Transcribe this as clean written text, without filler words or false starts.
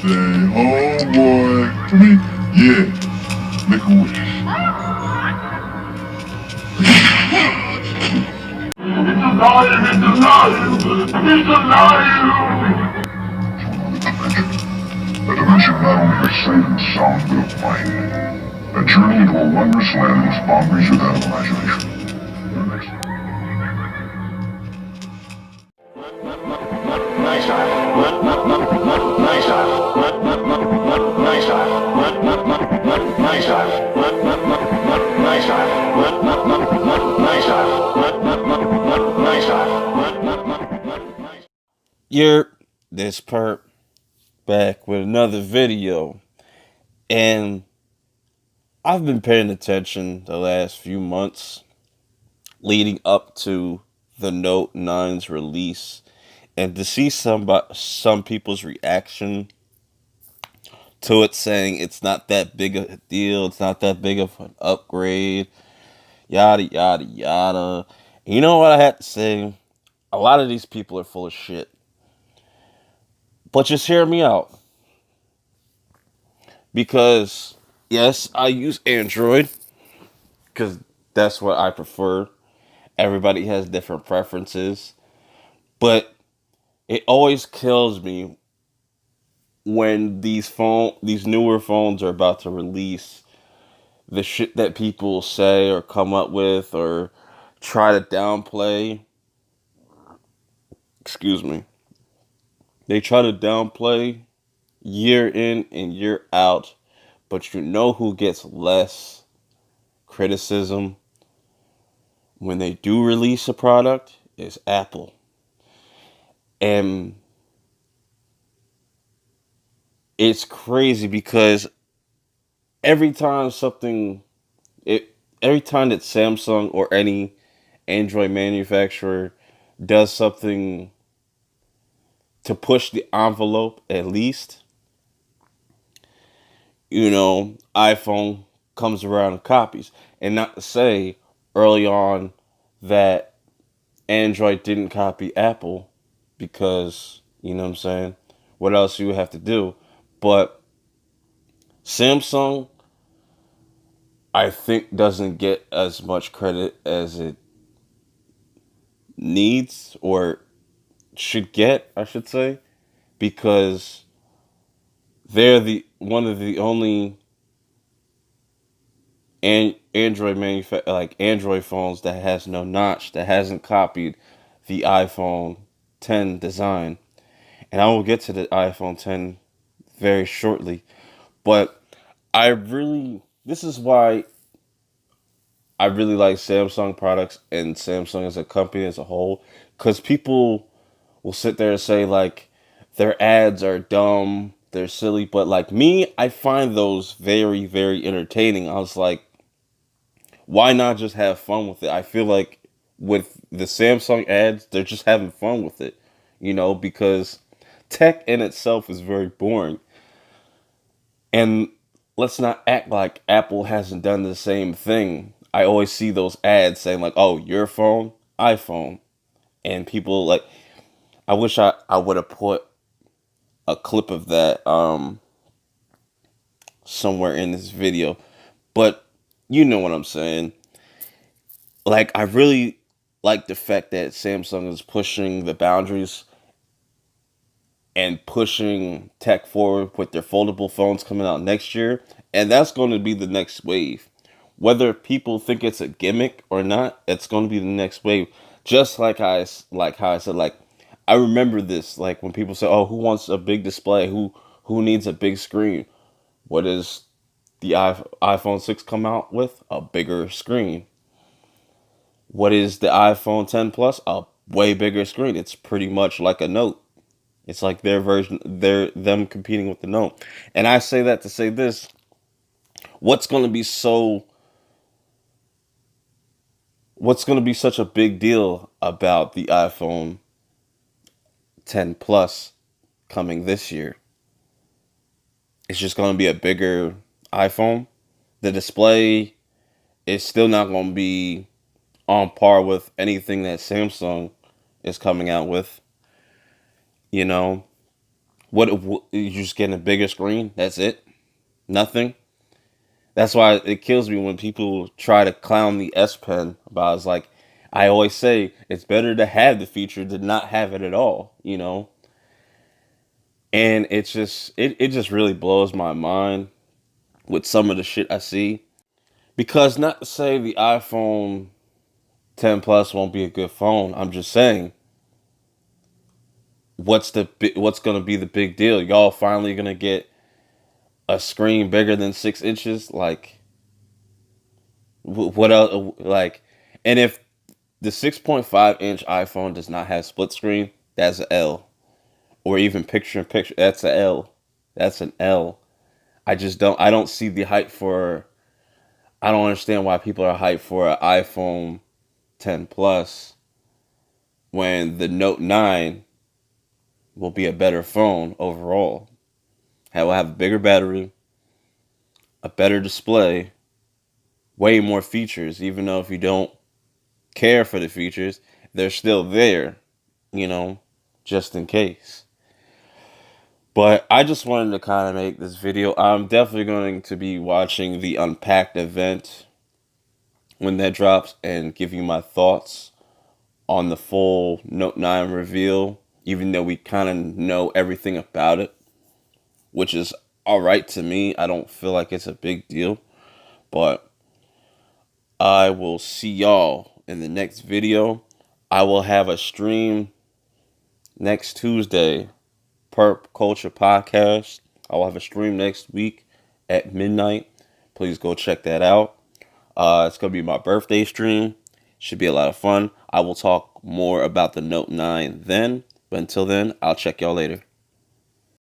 homeboy. I mean, yeah, make a wish. It's alive, it's alive, it's alive! A dimension not only of sight and sound, but of mind. A journey into a wondrous land whose boundaries are that of imagination. You're this perp back with another video, and I've been paying attention the last few months leading up to the Note 9's release, and to see some people's reaction to it, saying it's not that big of a deal, it's not that big of an upgrade, yada yada yada. You know what I have to say? A lot of these people are full of shit. But just hear me out. Because, yes, I use Android. Because that's what I prefer. Everybody has different preferences. But it always kills me when these newer phones are about to release, the shit that people say or come up with or try to downplay. Excuse me. They try to downplay year in and year out, but you know who gets less criticism when they do release a product is Apple. And it's crazy because every time something it every time that Samsung or any Android manufacturer does something to push the envelope, at least, iPhone comes around and copies. And not to say early on that Android didn't copy Apple, because, you know what I'm saying, what else you have to do? But Samsung, I think, doesn't get as much credit as it needs or should get, I should say, because they're the one of the only Android phones that has no notch, that hasn't copied the iPhone 10 design. And I will get to the iPhone 10 very shortly. But this is why I really like Samsung products and Samsung as a company as a whole. Because people will sit there and say, like, their ads are dumb, they're silly. But, like, me, I find those very, very entertaining. I was like, why not just have fun with it? I feel like with the Samsung ads, they're just having fun with it, because tech in itself is very boring. And let's not act like Apple hasn't done the same thing. I always see those ads saying, like, oh, your phone, iPhone. And people, like, I wish I would have put a clip of that somewhere in this video. But you know what I'm saying. Like, I really like the fact that Samsung is pushing the boundaries and pushing tech forward with their foldable phones coming out next year. And that's going to be the next wave. Whether people think it's a gimmick or not, it's going to be the next wave. Just like how I said, like, I remember this, like, when people say, "Oh, who wants a big display? Who needs a big screen?" What does the iPhone 6 come out with? A bigger screen. What is the iPhone 10 Plus? A way bigger screen. It's pretty much like a Note. It's like their version, them competing with the Note. And I say that to say this: what's going to be such a big deal about the iPhone 10 Plus coming this year? It's just going to be a bigger iPhone. The display is still not going to be on par with anything that Samsung is coming out with, you know. You just getting a bigger screen? That's it? Nothing? That's why it kills me when people try to clown the S Pen about. It's like I always say, it's better to have the feature than not have it at all, you know. And it just really blows my mind with some of the shit I see. Because not to say the iPhone 10 Plus won't be a good phone. I'm just saying, what's gonna be the big deal? Y'all finally gonna get a screen bigger than 6 inches? Like, what else? Like, and if the 6.5-inch iPhone does not have split screen, that's an L. Or even picture in picture, that's an L. That's an L. I don't see the hype for. I don't understand why people are hyped for an iPhone 10 Plus when the Note 9 will be a better phone overall. It will have a bigger battery, a better display, way more features, even though if you don't care for the features, they're still there, you know, just in case. But I just wanted to kind of make this video. I'm definitely going to be watching the Unpacked event when that drops and give you my thoughts on the full Note 9 reveal, even though we kind of know everything about it, which is alright to me. I don't feel like it's a big deal. But I will see y'all in the next video. I will have a stream next Tuesday, Perp Culture Podcast. I will have a stream next week at midnight. Please go check that out. It's going to be my birthday stream. Should be a lot of fun. I will talk more about the Note 9 then. But until then, I'll check y'all later.